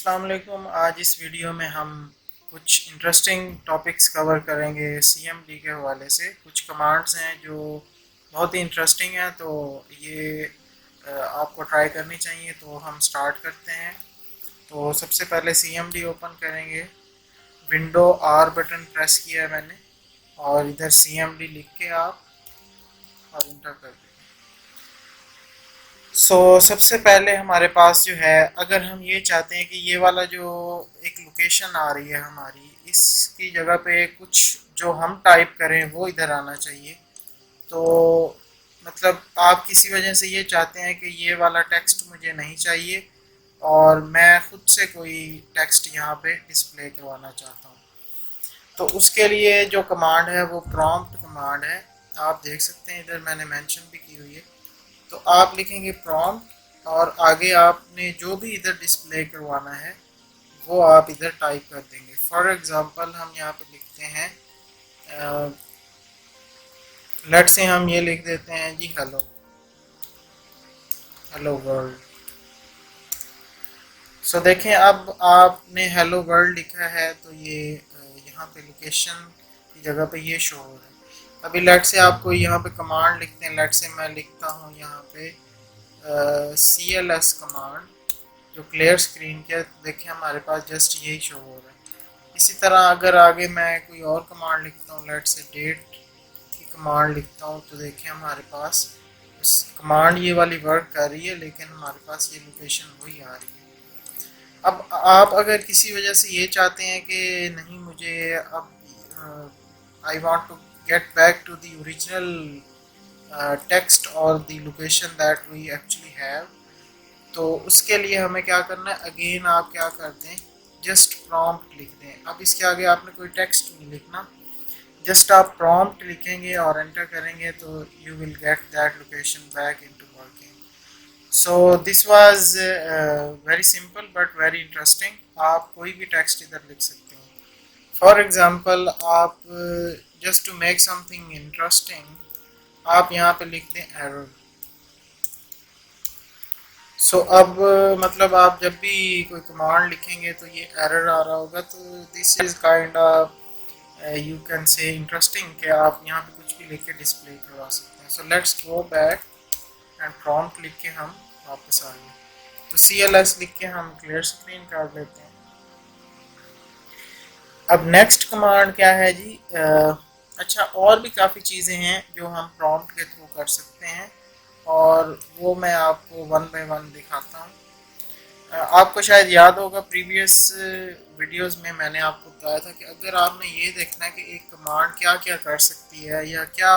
अस्सलाम वालेकुम। आज इस वीडियो में हम कुछ इंटरेस्टिंग टॉपिक्स कवर करेंगे सीएमडी के हवाले से। कुछ कमांड्स हैं जो बहुत ही इंटरेस्टिंग हैं, तो ये आपको ट्राई करनी चाहिए। तो हम स्टार्ट करते हैं। तो सबसे पहले सीएमडी ओपन करेंगे। विंडो आर बटन प्रेस किया है मैंने और इधर सीएमडी लिख के आप और इंटर कर देंगे। सबसे पहले हमारे पास जो है, अगर हम ये चाहते हैं कि ये वाला जो एक लोकेशन आ रही है हमारी, इसकी जगह पे कुछ जो हम टाइप करें वो इधर आना चाहिए। तो मतलब आप किसी वजह से ये चाहते हैं कि ये वाला टेक्स्ट मुझे नहीं चाहिए और मैं खुद से कोई टेक्स्ट यहाँ पे डिस्प्ले करवाना चाहता हूँ। तो उसके लिए जो कमांड है वो प्रॉम्प्ट कमांड है। आप देख सकते हैं इधर मैंने मेंशन भी की हुई है। तो आप लिखेंगे प्रॉम्प्ट और आगे आपने जो भी इधर डिस्प्ले करवाना है वो आप इधर टाइप कर देंगे। फॉर एग्जांपल हम यहाँ पे लिखते हैं, लेट से हम ये लिख देते हैं जी, हेलो हेलो वर्ल्ड। सो देखें, अब आपने हेलो वर्ल्ड लिखा है तो ये यहाँ पे लोकेशन की जगह पे ये शो हो रहा है। अभी लेट से आपको यहाँ पे कमांड लिखते हैं। लेट से मैं लिखता हूँ यहाँ पे CLS कमांड, जो क्लियर स्क्रीन के, देखें हमारे पास जस्ट यही शो हो रहा है। इसी तरह अगर आगे मैं कोई और कमांड लिखता हूँ, लेट से डेट की कमांड लिखता हूँ, तो देखें हमारे पास उस कमांड ये वाली वर्क कर रही है, लेकिन हमारे पास ये लोकेशन वही आ रही है। अब आप अगर किसी वजह से ये चाहते हैं कि नहीं, मुझे अब I want to get back to the original text और the location that we actually have, तो उसके लिए हमें क्या करना है, अगेन आप क्या कर दें, जस्ट प्रॉम्प्ट लिख दें। अब इसके आगे आपने कोई टेक्स्ट नहीं लिखना, जस्ट आप प्रॉम्प्ट लिखेंगे और एंटर करेंगे तो you will get that location back into working. So this was very simple but very interesting. आप कोई भी टेक्स्ट इधर लिख सकते हैं। फॉर एग्जांपल आप just to make something interesting आप यहाँ पे लिख दें एरर। अब मतलब आप जब भी कोई कमांड लिखेंगे तो ये एरर आ रहा होगा, तो this is kind of you can say interesting कि आप यहाँ पे कुछ भी लिख के डिस्प्ले करवा सकते हैं। So let's go back and prompt लिख के हम वापस आ गए। तो CLS लिख के हम क्लियर स्क्रीन कर लेते हैं। अब नेक्स्ट कमांड क्या है जी, अच्छा, और भी काफ़ी चीज़ें हैं जो हम प्रॉम्प्ट के थ्रू कर सकते हैं और वो मैं आपको वन बाय वन दिखाता हूँ। आपको शायद याद होगा प्रीवियस वीडियोस में मैंने आपको बताया था कि अगर आपने ये देखना है कि एक कमांड क्या क्या कर सकती है या क्या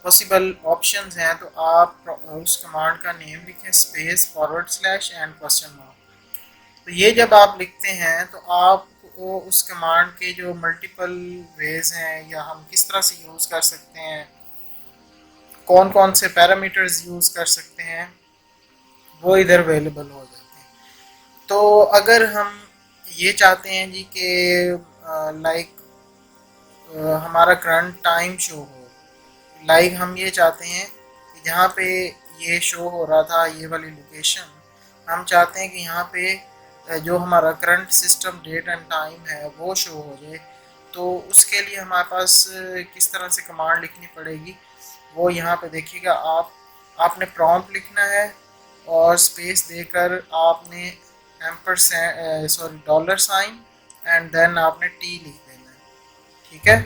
पॉसिबल ऑप्शंस हैं, तो आप उस कमांड का नेम लिखें, space forward slash and question mark. तो ये जब आप लिखते हैं तो आपको उस कमांड के जो मल्टीपल वेज हैं या हम किस तरह से यूज़ कर सकते हैं, कौन कौन से पैरामीटर्स यूज़ कर सकते हैं, वो इधर अवेलेबल हो जाते हैं। तो अगर हम ये चाहते हैं जी कि लाइक हमारा करंट टाइम शो हो, लाइक हम ये चाहते हैं कि जहाँ पे ये शो हो रहा था ये वाली लोकेशन, हम चाहते हैं कि यहाँ पे जो हमारा current system date and time है वो शो हो जाए। तो उसके लिए हमारे पास किस तरह से कमांड लिखनी पड़ेगी वो यहाँ पे देखिएगा। आपने प्रॉम्प्ट लिखना है और स्पेस देकर आपने डॉलर साइन एंड देन आपने टी लिख देना है, ठीक है।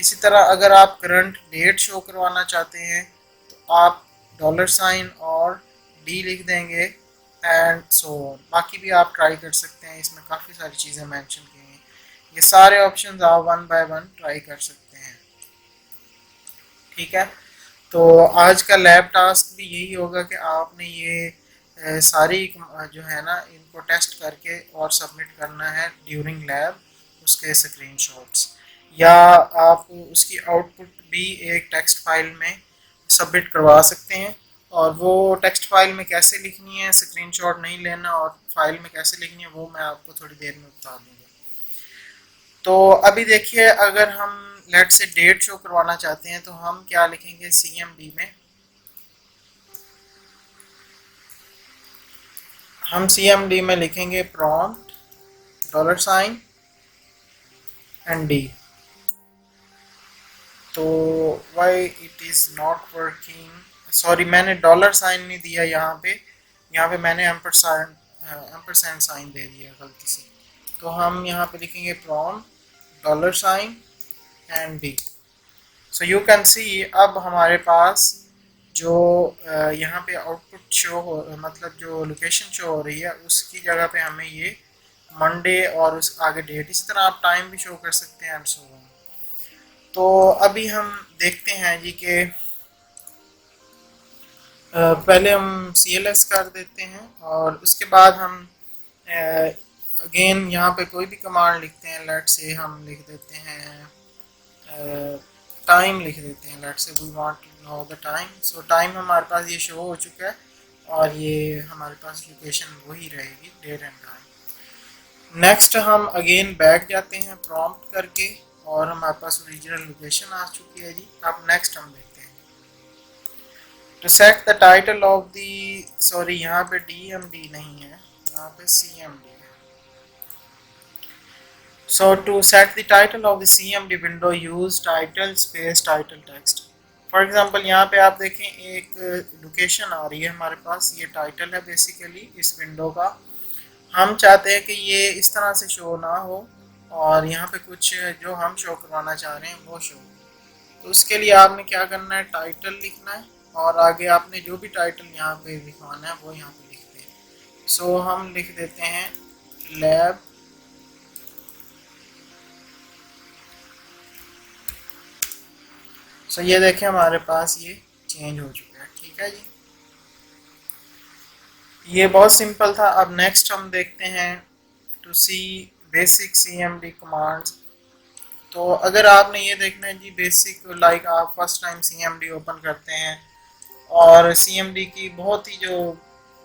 इसी तरह अगर आप करंट डेट शो करवाना चाहते हैं तो आप डॉलर साइन और डी लिख देंगे एंड सो ऑन। बाकी भी आप ट्राई कर सकते हैं, इसमें काफ़ी सारी चीज़ें मेंशन की हैं। ये सारे ऑप्शंस आप वन बाय वन ट्राई कर सकते हैं, ठीक है। तो आज का लैब टास्क भी यही होगा कि आपने ये सारी जो है ना इनको टेस्ट करके और सबमिट करना है ड्यूरिंग लैब, उसके स्क्रीनशॉट्स, या आप उसकी आउटपुट भी एक टेक्स्ट फाइल में सबमिट करवा सकते हैं। और वो टेक्स्ट फाइल में कैसे लिखनी है, स्क्रीनशॉट नहीं लेना, और फाइल में कैसे लिखनी है वो मैं आपको थोड़ी देर में बता दूंगा। तो अभी देखिए, अगर हम लेट से डेट शो करवाना चाहते हैं तो हम क्या लिखेंगे, CMD में हम CMD में लिखेंगे प्रॉम्प्ट $, एंड डी। तो why it is not working, sorry मैंने $, नहीं दिया यहाँ पे मैंने एम्परसैंड साइन दे दिया गलती से। तो हम यहाँ पे लिखेंगे prompt $, and D. So you can see अब हमारे पास जो यहाँ पे आउटपुट शो हो, मतलब जो लोकेशन शो हो रही है उसकी जगह पे हमें ये मंडे और उस आगे डेट, इसी तरह आप टाइम भी शो कर सकते हैं एंड सो ऑन। तो अभी हम देखते हैं जी कि पहले हम CLS कर देते हैं और उसके बाद हम अगेन यहाँ पे कोई भी कमांड लिखते हैं। लेट से हम लिख देते हैं टाइम, लिख देते हैं। Let's say we want to know the time. So time हमारे पास ये शो हो चुका है और ये हमारे पास लोकेशन वही रहेगी, डेट एंड टाइम। नेक्स्ट हम अगेन बैक जाते हैं प्रॉम्प्ट करके और हमारे पास ओरिजिनल लोकेशन आ चुकी है जी। अब नेक्स्ट हम देखते हैं to set the title of the, sorry यहाँ पे DMD नहीं है, यहाँ पे CMD है। So to set the title of the CMD window use title space title text. For example यहाँ पे आप देखें एक लोकेशन आ रही है हमारे पास, ये टाइटल है बेसिकली इस विंडो का। हम चाहते हैं कि ये इस तरह से शो ना हो और यहाँ पे कुछ जो हम शो करवाना चाह रहे हैं वो शो। तो उसके लिए आपने क्या करना है, टाइटल लिखना है और आगे आपने जो भी टाइटल यहाँ पे लिखवाना है वो यहाँ पे लिख दें। सो हम लिख देते हैं लैब सो ये देखें हमारे पास ये चेंज हो चुका है। ठीक है जी, ये बहुत सिंपल था। अब नेक्स्ट हम देखते हैं to see basic CMD commands. तो अगर आपने ये देखना है जी बेसिक, लाइक आप फर्स्ट टाइम CMD ओपन करते हैं और CMD की बहुत ही जो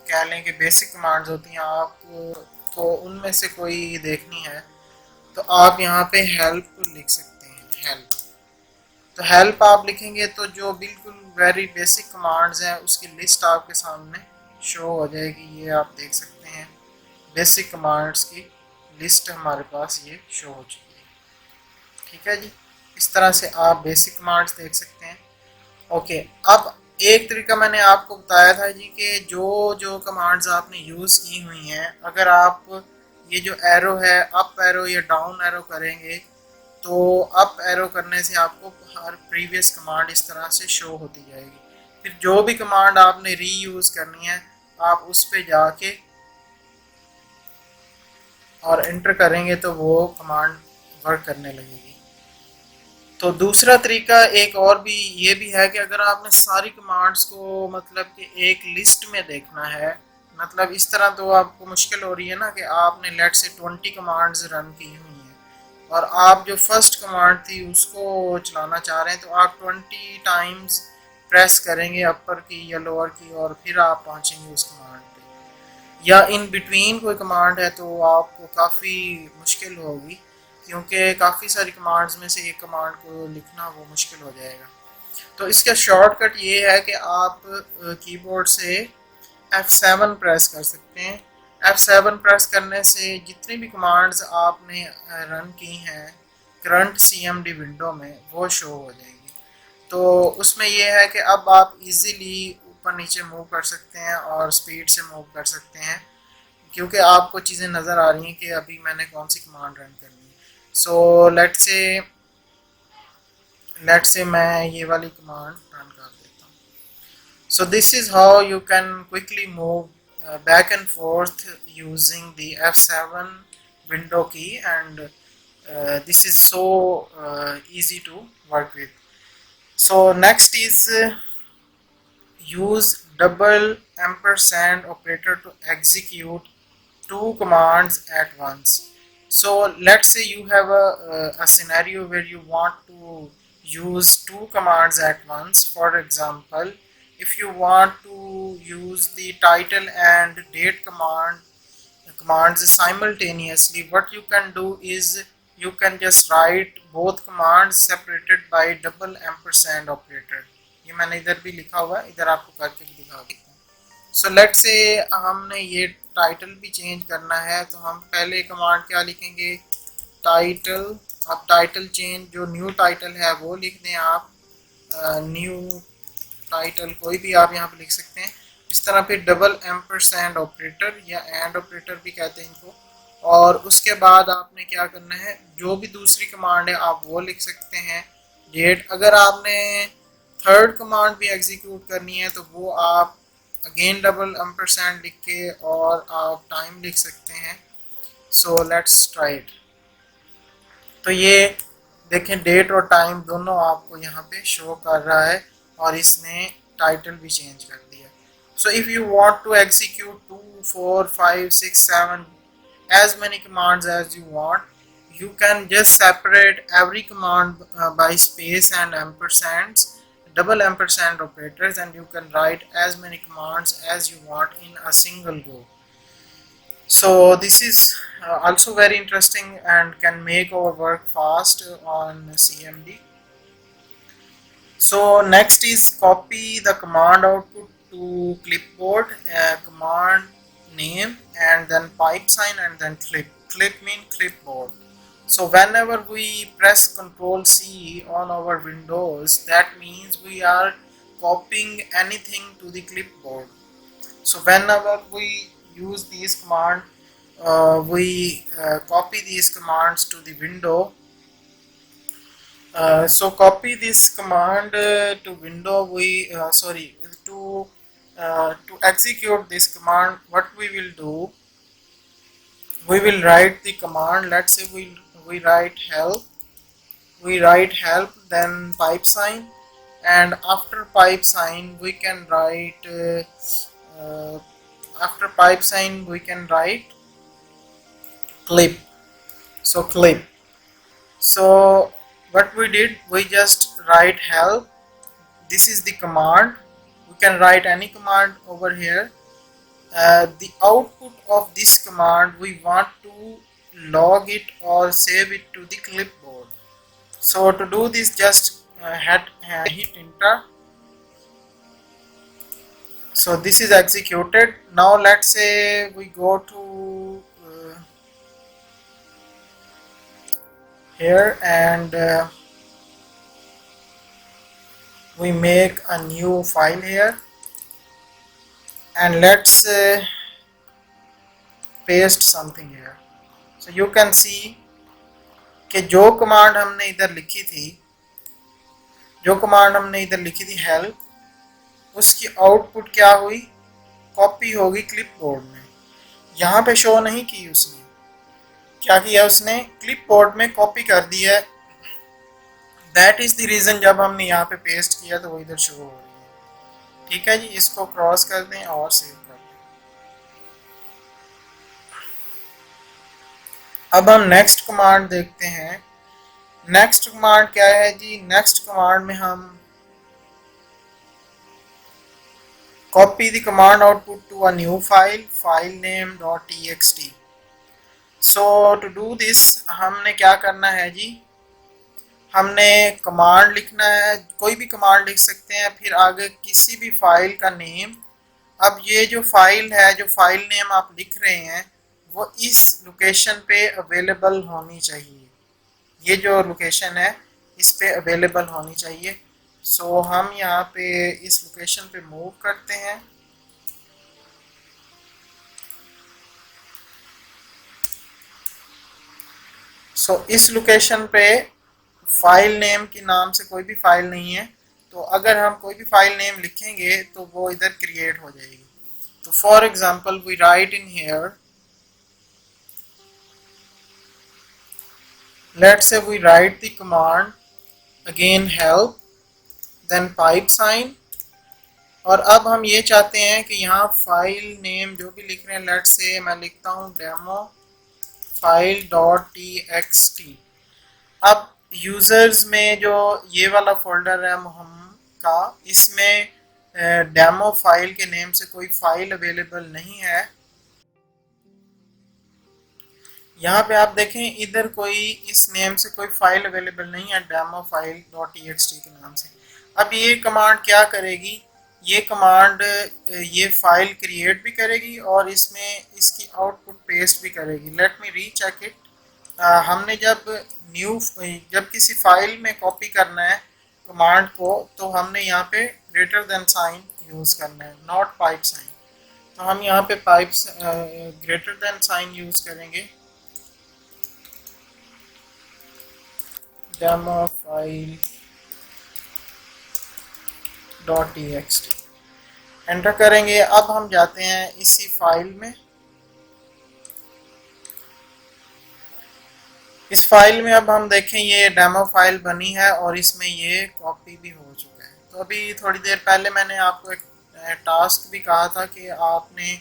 कह लें कि बेसिक कमांड्स होती हैं, आपको उनमें से कोई देखनी है तो आप यहाँ पे हेल्प लिख सकते हैं, हेल्प। तो हेल्प आप लिखेंगे तो जो बिल्कुल वेरी बेसिक कमांड्स हैं उसकी लिस्ट आपके सामने शो हो जाएगी। ये आप देख सकते हैं बेसिक कमांड्स की लिस्ट हमारे पास ये शो हो चुकी है। ठीक है जी, इस तरह से आप बेसिक कमांड्स देख सकते हैं। ओके, अब एक तरीका मैंने आपको बताया था जी कि जो जो कमांड्स आपने यूज़ की हुई हैं, अगर आप ये जो एरो है अप एरो या डाउन एरो करेंगे तो अप एरो करने से आपको हर प्रीवियस कमांड इस तरह से शो होती जाएगी। फिर जो भी कमांड आपने रीयूज़ करनी है आप उस पर जाके और एंटर करेंगे तो वो कमांड वर्क करने लगेगी। तो दूसरा तरीका एक और भी ये भी है कि अगर आपने सारी कमांड्स को मतलब कि एक लिस्ट में देखना है, मतलब इस तरह तो आपको मुश्किल हो रही है ना कि आपने लेट से 20 कमांड्स रन की हुई हैं और आप जो फर्स्ट कमांड थी उसको चलाना चाह रहे हैं तो आप 20 टाइम्स प्रेस करेंगे अपर की या लोअर की और फिर आप पहुंचेंगे उस कमांड पे, या इन बिटवीन कोई कमांड है तो आपको काफ़ी मुश्किल होगी क्योंकि काफ़ी सारी कमांड्स में से एक कमांड को लिखना वो मुश्किल हो जाएगा। तो इसका शॉर्टकट ये है कि आप कीबोर्ड से F7 प्रेस कर सकते हैं। F7 प्रेस करने से जितनी भी कमांड्स आपने रन की हैं करंट CMD विंडो में वो शो हो जाएंगी। तो उसमें यह है कि अब आप इजीली ऊपर नीचे मूव कर सकते हैं और स्पीड से मूव कर सकते हैं क्योंकि आपको चीज़ें नज़र आ रही हैं कि अभी मैंने कौन सी कमांड रन करनी है। सो लेट से मैं ये वाली कमांड रन कर देता हूँ। So this is how you can quickly move back and forth using the F7 window key, and this is so easy to work with. So next is use double ampersand operator to execute two commands at once. So let's say you have a scenario where you want to use two commands at once. For example, if you want to use the title and date commands simultaneously, what you can do is you can just write both commands separated by double ampersand operator. ये मैंने इधर भी लिखा हुआ है, इधर आपको करके भी दिखा देता हूँ। सो लेट्स से हमने ये टाइटल भी चेंज करना है, तो हम पहले कमांड क्या लिखेंगे, टाइटल। अब टाइटल चेंज, जो न्यू टाइटल है वो लिख दें आप, न्यू टाइटल कोई भी आप यहाँ पे लिख सकते हैं। इस तरह पे डबल एम्परसैंड ऑपरेटर या एंड ऑपरेटर भी कहते हैं इनको। और उसके बाद आपने क्या करना है, जो भी दूसरी कमांड है आप वो लिख सकते हैं, डेट। अगर आपने थर्ड कमांड भी एग्जीक्यूट करनी है तो वो आप अगेन डबल एम्परसैंड लिख के और आप टाइम लिख सकते हैं। So let's try it. तो ये देखें, डेट और टाइम दोनों आपको यहाँ पे शो कर रहा है और इसने टाइटल भी चेंज कर दिया। So if you want to execute 2, 4, 5, 6, 7 as many commands as you want, you can just separate every command by space and ampersands, double ampersand operators, and you can write as many commands as you want in a single go. So this is also very interesting and can make our work fast on CMD. So next is copy the command output to clipboard, command name and then pipe sign and then clip. Clip mean clipboard. So whenever we press Ctrl C on our windows, that means we are copying anything to the clipboard. So whenever we use these command, we copy these commands to the window. So copy this command to window. We to execute this command, what we will do, we will write the command. Let's say we write help. We write help, then pipe sign, and after pipe sign we can write. After pipe sign we can write clip. So clip. So what we did, we just write help. This is the command. We can write any command over here. The output of this command we want to log it or save it to the clipboard. So to do this, just hit enter. So this is executed. Now let's say we go to here and we make a new file here and let's paste something here. So you can see कि जो command हमने इधर लिखी थी help, उसकी output क्या हुई, copy होगी क्लिपबोर्ड में। यहाँ पे शो नहीं की, उसने क्या किया, उसने क्लिपबोर्ड में कॉपी कर दिया है। दैट इज द रीजन जब हमने यहाँ पे पेस्ट किया तो वो इधर शो हो रही है। ठीक है जी, इसको क्रॉस कर दें और सेव कर दें। अब हम नेक्स्ट कमांड देखते हैं। नेक्स्ट कमांड क्या है जी, नेक्स्ट कमांड में हम copy the command output to a new file, file name .txt. So to do this हमने क्या करना है जी, हमने कमांड लिखना है, कोई भी कमांड लिख सकते हैं, फिर आगे किसी भी फाइल का नेम। अब ये जो फाइल है, जो फाइल नेम आप लिख रहे हैं, वो इस लोकेशन पे अवेलेबल होनी चाहिए। ये जो लोकेशन है इस पे अवेलेबल होनी चाहिए। सो हम यहाँ पे इस लोकेशन पे मूव करते हैं। सो इस लोकेशन पे फाइल नेम के नाम से कोई भी फाइल नहीं है, तो अगर हम कोई भी फाइल नेम लिखेंगे तो वो इधर क्रिएट हो जाएगी। तो for example we write in here, let's say we write the command again help then pipe sign, और अब हम ये चाहते हैं कि यहाँ फाइल नेम जो भी लिख रहे हैं, लेट्स से मैं लिखता हूँ डेमो फाइल .txt। अब यूजर्स में जो ये वाला फोल्डर है हम का, इसमें डेमो फाइल के नेम से कोई फाइल अवेलेबल नहीं है। यहाँ पे आप देखें, इधर कोई इस नेम से कोई फाइल अवेलेबल नहीं है, डेमो फाइल .txt के नाम से। अब ये कमांड क्या करेगी, ये कमांड ये फाइल क्रिएट भी करेगी और इसमें इसकी आउटपुट पेस्ट भी करेगी। Let me recheck it. हमने जब किसी फाइल में कॉपी करना है कमांड को, तो हमने यहाँ पे ग्रेटर देन साइन यूज़ करना है, नॉट पाइप साइन। तो हम यहाँ पे pipes greater than sign use करेंगे। डेमो फाइल .txt एंटर करेंगे। अब हम जाते हैं इसी फाइल में। इस फाइल में अब हम देखें ये डेमो फाइल बनी है और इसमें ये कॉपी भी हो चुका है। तो अभी थोड़ी देर पहले मैंने आपको एक टास्क भी कहा था कि आपने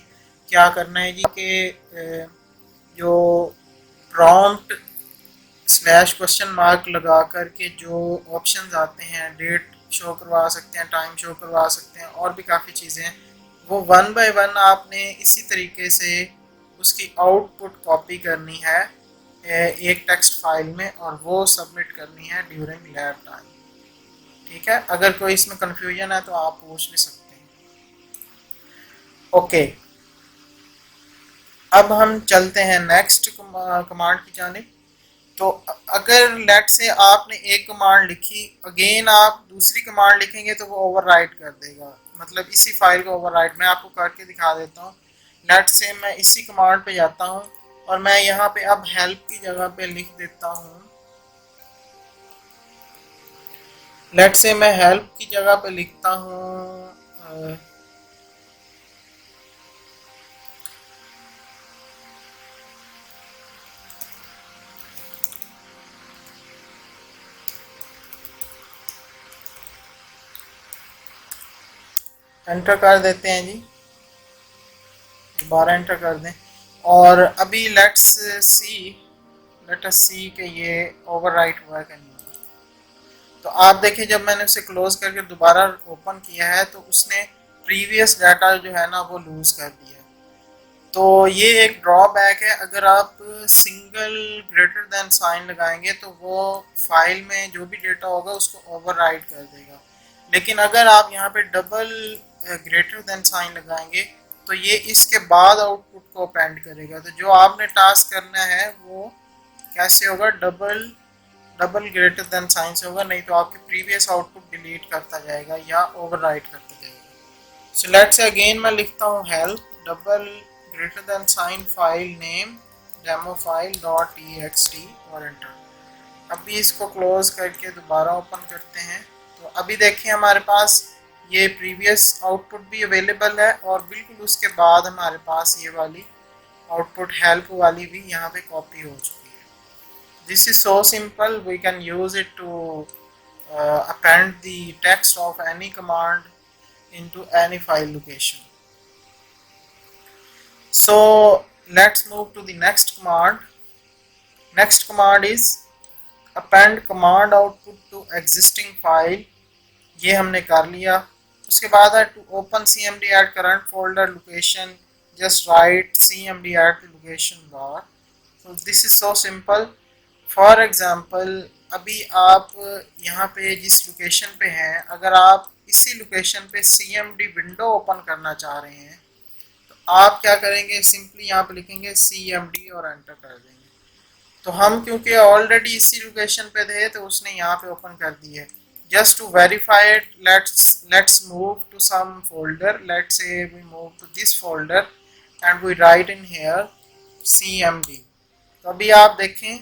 क्या करना है जी कि जो प्रॉम्प्ट /? लगा करके जो ऑप्शंस आते हैं, डेट शो करवा सकते हैं, टाइम शो करवा सकते हैं और भी काफ़ी चीज़ें हैं, वो 1 बाय 1 आपने इसी तरीके से उसकी आउटपुट कॉपी करनी है एक टेक्स्ट फाइल में और वो सबमिट करनी है ड्यूरिंग लैब टाइम। ठीक है, अगर कोई इसमें कंफ्यूजन है तो आप पूछ भी सकते हैं। ओके, अब हम चलते हैं नेक्स्ट कमांड की जानिब। तो अगर लेट से आपने एक कमांड लिखी, अगेन आप दूसरी कमांड लिखेंगे तो वो ओवरराइट कर देगा, मतलब इसी फाइल को ओवरराइट। मैं आपको करके दिखा देता हूँ। लेट से मैं इसी कमांड पे जाता हूँ और मैं यहाँ पे अब हेल्प की जगह पे लिख देता हूँ। लेट से मैं हेल्प की जगह पे लिखता हूँ एंटर कर देते हैं जी, दोबारा एंटर कर दें। और अभी लेट अस सी कि ये ओवरराइट हुआ है कि नहीं हुआ। तो आप देखें जब मैंने उसे क्लोज करके दोबारा ओपन किया है तो उसने प्रीवियस डाटा जो है ना वो लूज कर दिया। तो ये एक ड्रॉबैक है। अगर आप सिंगल ग्रेटर देन साइन लगाएंगे तो वो फाइल में जो भी डेटा होगा उसको ओवरराइट कर देगा। लेकिन अगर आप यहाँ पे डबल ग्रेटर देन साइन लगाएंगे तो ये इसके बाद आउटपुट को अपेंड करेगा। तो जो आपने टास्क करना है वो कैसे होगा, डबल ग्रेटर देन साइन से होगा, नहीं तो आपके प्रीवियस आउटपुट डिलीट करता जाएगा या ओवरराइट करता जाएगा। सो लेट्स से अगेन मैं लिखता हूँ help double greater than sign file name demo file .txt और एंटर। अभी इसको क्लोज करके दोबारा ओपन करते हैं। तो अभी देखिए हमारे पास ये प्रीवियस आउटपुट भी अवेलेबल है और बिल्कुल उसके बाद हमारे पास ये वाली आउटपुट हेल्प वाली भी यहाँ पे कॉपी हो चुकी है। This is so simple, we can use it to append the text of any command into any file location. So let's move to the next command. Next command is append command output to existing file. ये हमने कर लिया। उसके बाद है to open cmd at current folder location, just write cmd at location bar. So this is so simple. For example, अभी आप यहाँ पे जिस लोकेशन पे हैं, अगर आप इसी लोकेशन पे cmd विंडो ओपन करना चाह रहे हैं तो आप क्या करेंगे, सिंपली यहाँ पे लिखेंगे cmd और एंटर कर देंगे। तो हम क्योंकि ऑलरेडी इसी लोकेशन पे थे तो उसने यहाँ पे ओपन कर दी है। Just to verify it, let's move to some folder. Let's say we move to this folder and we write in here cmd. तो अभी आप देखें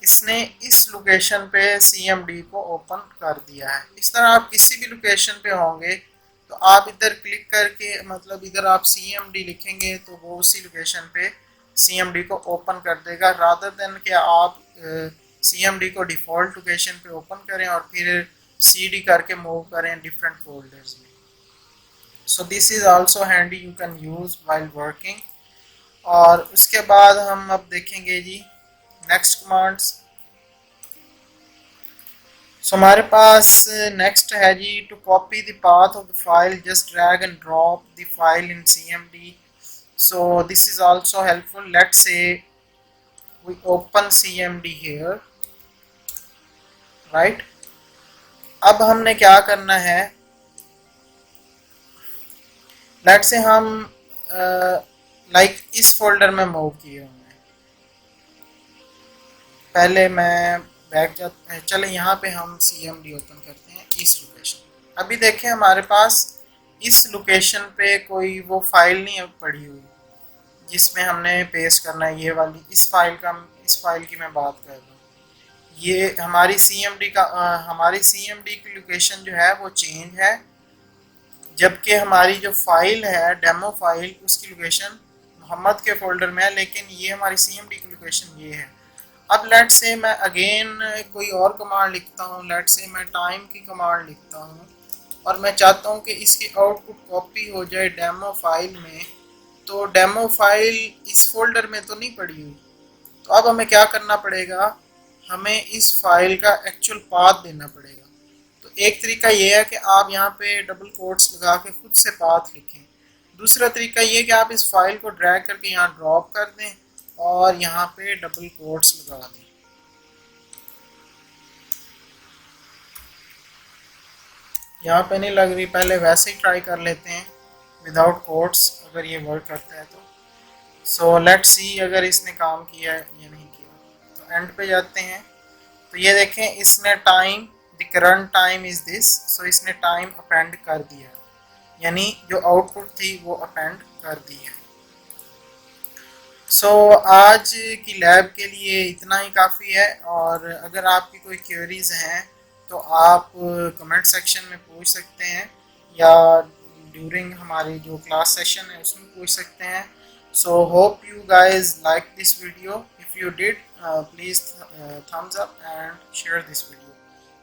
इसने इस लोकेशन पे cmd को ओपन कर दिया है। इस तरह आप किसी भी लोकेशन पे होंगे तो आप इधर क्लिक करके, मतलब इधर आप cmd लिखेंगे तो वो उसी लोकेशन पे cmd को ओपन कर देगा, रादर देन कि आप cmd को डिफ़ॉल्ट लोकेशन पे ओपन करें और फिर cd करके मूव करें डिफरेंट फोल्डर्स में। So this is also handy, you can use while working. और उसके बाद हम अब देखेंगे जी नेक्स्ट कमांड्स। सो हमारे पास नेक्स्ट है जी to copy the path of the file, just drag and drop the file in cmd. So this is also helpful. Let's say we open cmd here, right? अब हमने क्या करना है, लेट से हम लाइक इस फोल्डर में मूव किए हुए हैं। पहले मैं बैक जाते हैं, चले यहाँ पे हम CMD ओपन करते हैं इस लोकेशन। अभी देखें हमारे पास इस लोकेशन पे कोई वो फाइल नहीं है पड़ी हुई जिसमें हमने पेस्ट करना है। ये वाली इस फाइल की मैं बात कर रहा हूँ। ये हमारी हमारी CMD की लोकेशन जो है वो चेंज है, जबकि हमारी जो फाइल है डेमो फाइल उसकी लोकेशन मोहम्मद के फोल्डर में है, लेकिन ये हमारी CMD की लोकेशन ये है। अब लेट से मैं अगेन कोई और कमांड लिखता हूँ, लेट से मैं टाइम की कमांड लिखता हूँ और मैं चाहता हूँ कि इसकी आउटपुट कॉपी हो जाए डेमो फाइल में। तो डेमो फाइल इस फोल्डर में तो नहीं पड़ी हुई, तो अब हमें क्या करना पड़ेगा, हमें इस फाइल का एक्चुअल पाथ देना पड़ेगा। तो एक तरीका ये है कि आप यहाँ पे डबल कोट्स लगा के खुद से पाथ लिखें। दूसरा तरीका ये कि आप इस फाइल को ड्रैग करके यहाँ ड्रॉप कर दें और यहाँ पे डबल कोट्स लगा दें। यहाँ पे नहीं लग रही, पहले वैसे ही ट्राई कर लेते हैं विदाउट कोट्स, अगर ये वर्क करता है तो। सो लेट्स सी अगर इसने काम किया है या नहीं किया। तो एंड पे जाते हैं, तो ये देखें इसने time the current time is this, so इसने टाइम अपेंड कर दिया, यानी जो आउटपुट थी वो अपेंड कर दी है। सो आज की लैब के लिए इतना ही काफ़ी है, और अगर आपकी कोई क्वेरीज हैं तो आप कमेंट सेक्शन में पूछ सकते हैं या ड्यूरिंग हमारी जो क्लास सेशन है उसमें पूछ सकते हैं। So hope you guys like this video. If you did please thumbs up and share this video.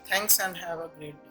Thanks and have a great day.